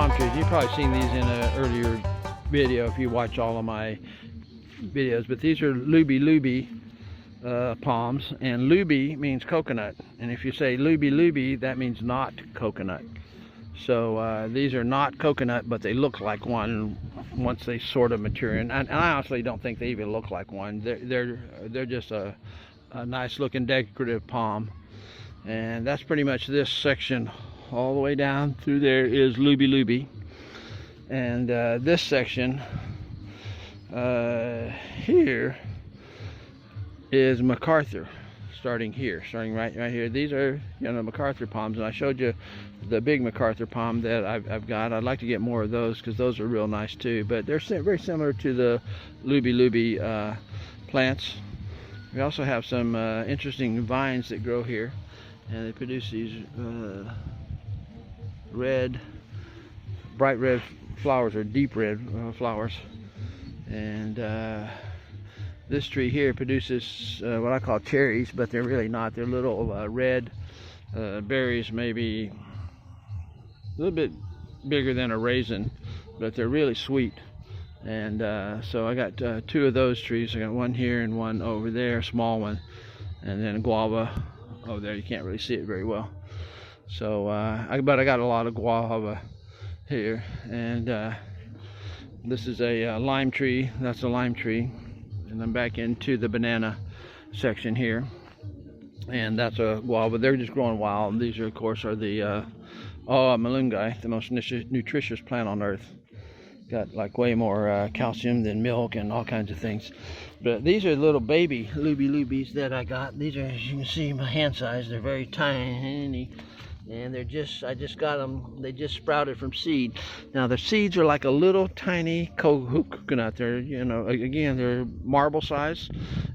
palm trees. You've probably seen these in an earlier video if you watch all of my videos, but these are lubi palms, and lubi means coconut, and if you say lubi, that means not coconut. So these are not coconut, but they look like one once they sort of mature, and I honestly don't think they even look like one. They're just a nice looking decorative palm. And that's pretty much this section. All the way down through there is lubi, and this section here is Macarthur, starting right here. These are, you know, Macarthur palms, and I showed you the big Macarthur palm that I've got. I'd like to get more of those because those are real nice too, but they're very similar to the lubi plants. We also have some interesting vines that grow here, and they produce these bright red flowers, or deep red flowers. And this tree here produces what I call cherries, but they're really not. They're little red berries, maybe a little bit bigger than a raisin, but they're really sweet. And so I got two of those trees. I got one here and one over there, a small one, and then a guava over there. You can't really see it very well. So but I got a lot of guava here, and this is a lime tree. That's a lime tree, and I'm back into the banana section here, and that's a guava. They're just growing wild. These are, of course, are the malunggay, the most nutritious plant on earth. Got like way more calcium than milk and all kinds of things. But these are little baby lubis that I got. These are, as you can see, my hand size. They're very tiny, and I just got them. They just sprouted from seed. Now the seeds are like a little tiny coconut. They're, you know, again, they're marble size.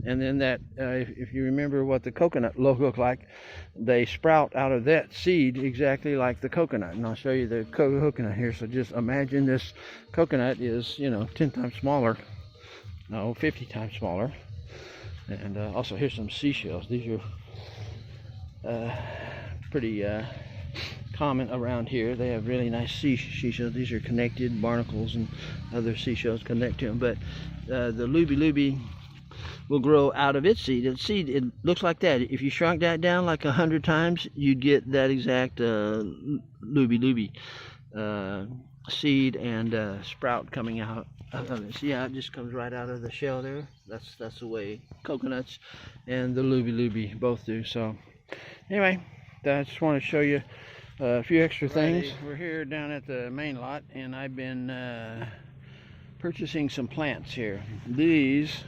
And then that, if you remember what the coconut look like, they sprout out of that seed exactly like the coconut. And I'll show you the coconut here. So just imagine this coconut is, you know, 10 times smaller. No, 50 times smaller. And also here's some seashells. These are pretty common around here. They have really nice seashells. These are connected. Barnacles and other seashells connect to them. But the lubi will grow out of its seed. Its seed, it looks like that. If you shrunk that down like 100 times, you'd get that exact lubi seed and sprout coming out of it. See how it just comes right out of the shell there? That's the way coconuts and the lubi both do. So anyway, I just want to show you a few extra things. We're here down at the main lot, and I've been purchasing some plants here. These,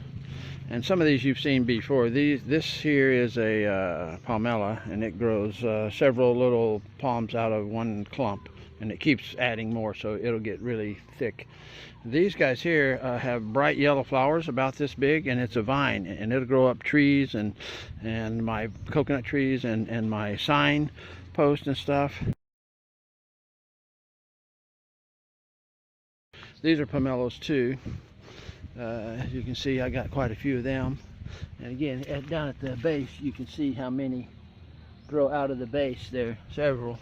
and some of these you've seen before. This here is a pomelo, and it grows several little palms out of one clump, and it keeps adding more, so it'll get really thick. These guys here have bright yellow flowers about this big, and it's a vine, and it'll grow up trees and my coconut trees and my sign post and stuff. These are pomelos too. As you can see, I got quite a few of them. And again, down at the base, you can see how many grow out of the base there, several.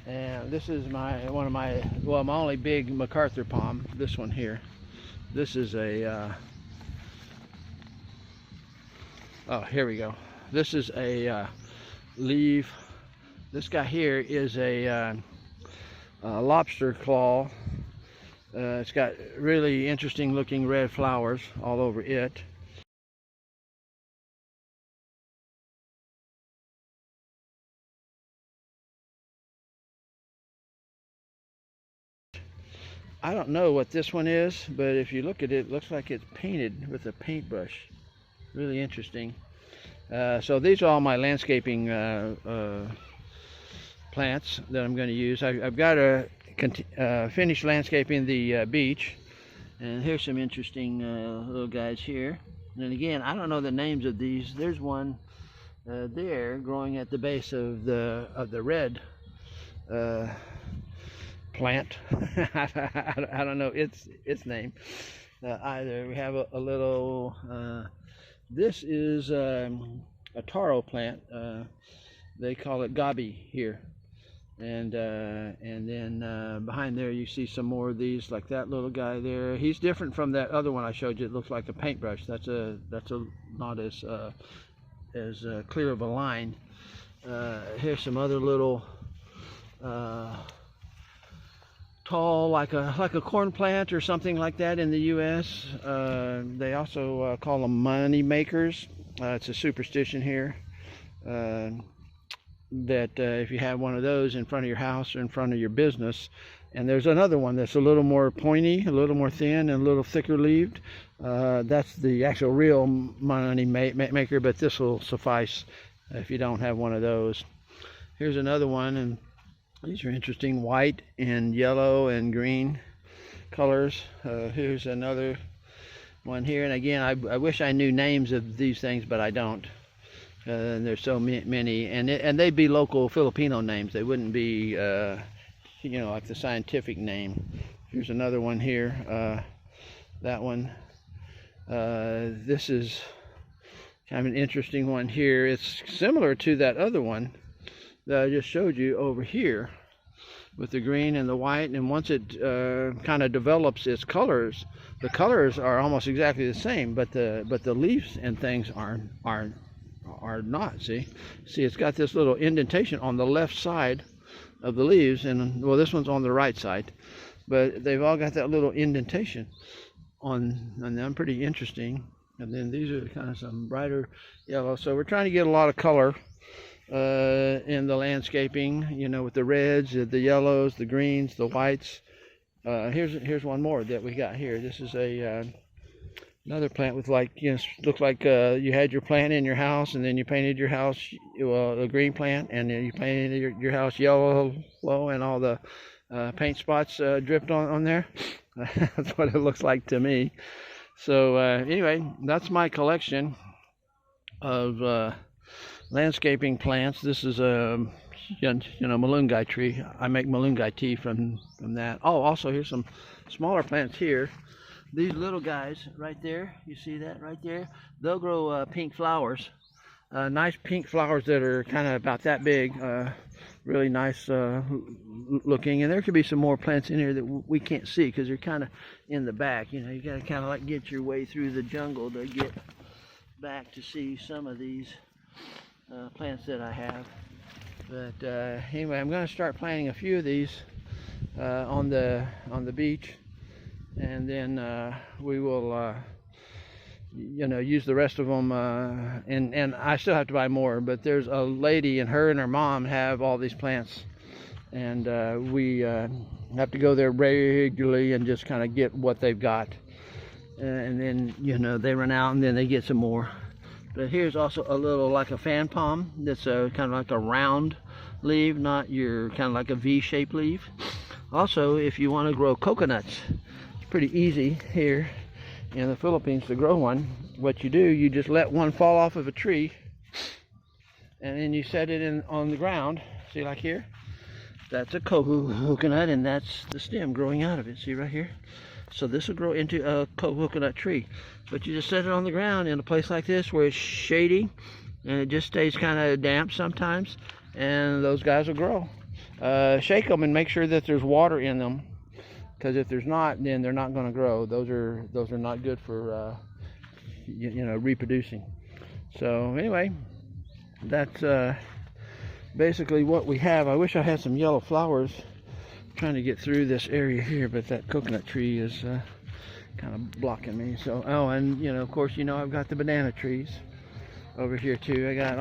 And this is my only big Macarthur palm, this one here. This is a oh, here we go. This is a leaf. This guy here is a lobster claw. It's got really interesting looking red flowers all over it. I don't know what this one is, but if you look at it, it looks like it's painted with a paintbrush. Really interesting. So these are all my landscaping plants that I'm going to use. I've got to finish landscaping the beach, and here's some interesting little guys here. And again, I don't know the names of these. There's one there growing at the base of the red plant. I don't know its name either. We have a little this is a taro plant. They call it gabi here, And then behind there you see some more of these, like that little guy there. He's different from that other one I showed you. It looks like a paintbrush. That's not as clear of a line. Here's some other little tall, like a corn plant or something like that in the U.S. They also call them money makers. It's a superstition here that if you have one of those in front of your house or in front of your business. And there's another one that's a little more pointy, a little more thin, and a little thicker leaved. That's the actual real money maker, but this will suffice if you don't have one of those. Here's another one, and these are interesting, white and yellow and green colors. Here's another one here, and again, I wish I knew names of these things, but I don't. And there's so many, and they'd be local Filipino names. They wouldn't be, you know, like the scientific name. Here's another one here. That one. This is kind of an interesting one here. It's similar to that other one that I just showed you over here, with the green and the white. And once it kind of develops its colors, the colors are almost exactly the same, but the leaves and things are not. See, it's got this little indentation on the left side of the leaves, and well, this one's on the right side, but they've all got that little indentation on them. Pretty interesting. And then these are kind of some brighter yellow. So we're trying to get a lot of color in the landscaping, you know, with the reds, the yellows, the greens, the whites. Here's one more that we got here. This is another plant with, like, you know, looks like you had your plant in your house, and then you painted your house a green plant, and then you painted your house yellow, and all the paint spots dripped on there. That's what it looks like to me. So anyway, that's my collection of landscaping plants. This is a malunggay tree. I make malunggay tea from that. Oh, also here's some smaller plants here. These little guys right there, you see that right there? They'll grow pink flowers. Nice pink flowers that are kind of about that big. Really nice looking. And there could be some more plants in here that we can't see because they're kind of in the back. You know, you got to kind of like get your way through the jungle to get back to see some of these plants that I have. But anyway, I'm going to start planting a few of these on the beach, and then we will use the rest of them, and I still have to buy more, but there's a lady, and her mom have all these plants, and we have to go there regularly and just kind of get what they've got, and then they run out and then they get some more. But here's also a little, like a fan palm, that's kind of like a round leaf, not your kind of like a V-shaped leaf. Also, if you want to grow coconuts, it's pretty easy here in the Philippines to grow one. What you do, you just let one fall off of a tree, and then you set it on the ground. See, like here, that's a coconut, and that's the stem growing out of it. See right here? So this will grow into a coconut tree. But you just set it on the ground in a place like this where it's shady, and it just stays kind of damp sometimes, and those guys will grow. Shake them and make sure that there's water in them, because if there's not, then they're not going to grow. Those are not good for reproducing. So anyway, that's basically what we have. I wish I had some yellow flowers. I'm trying to get through this area here, but that coconut tree is kind of blocking me. So and of course, I've got the banana trees over here too. I got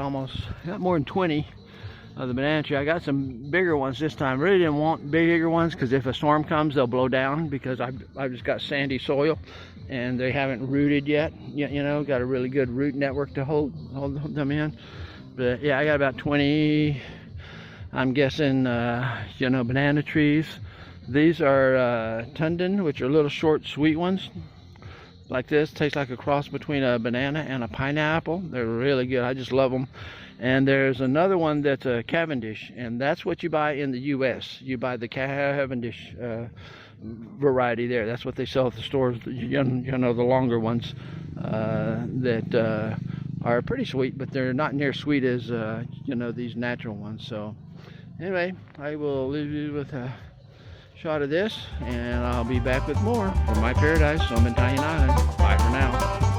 more than 20 of the banana tree. I got some bigger ones this time. Really didn't want bigger ones because if a storm comes, they'll blow down, because I've just got sandy soil and they haven't rooted yet. Got a really good root network to hold them in. But yeah, I got about 20, I'm guessing, banana trees. These are tundan, which are little short sweet ones like this. Tastes like a cross between a banana and a pineapple. They're really good. I just love them. And there's another one that's a Cavendish, and that's what you buy in the U.S. You buy the Cavendish variety there. That's what they sell at the stores. The longer ones that are pretty sweet, but they're not near sweet as these natural ones. So Anyway, I will leave you with a shot of this, and I'll be back with more from my paradise on Bantayan Island. Bye for now.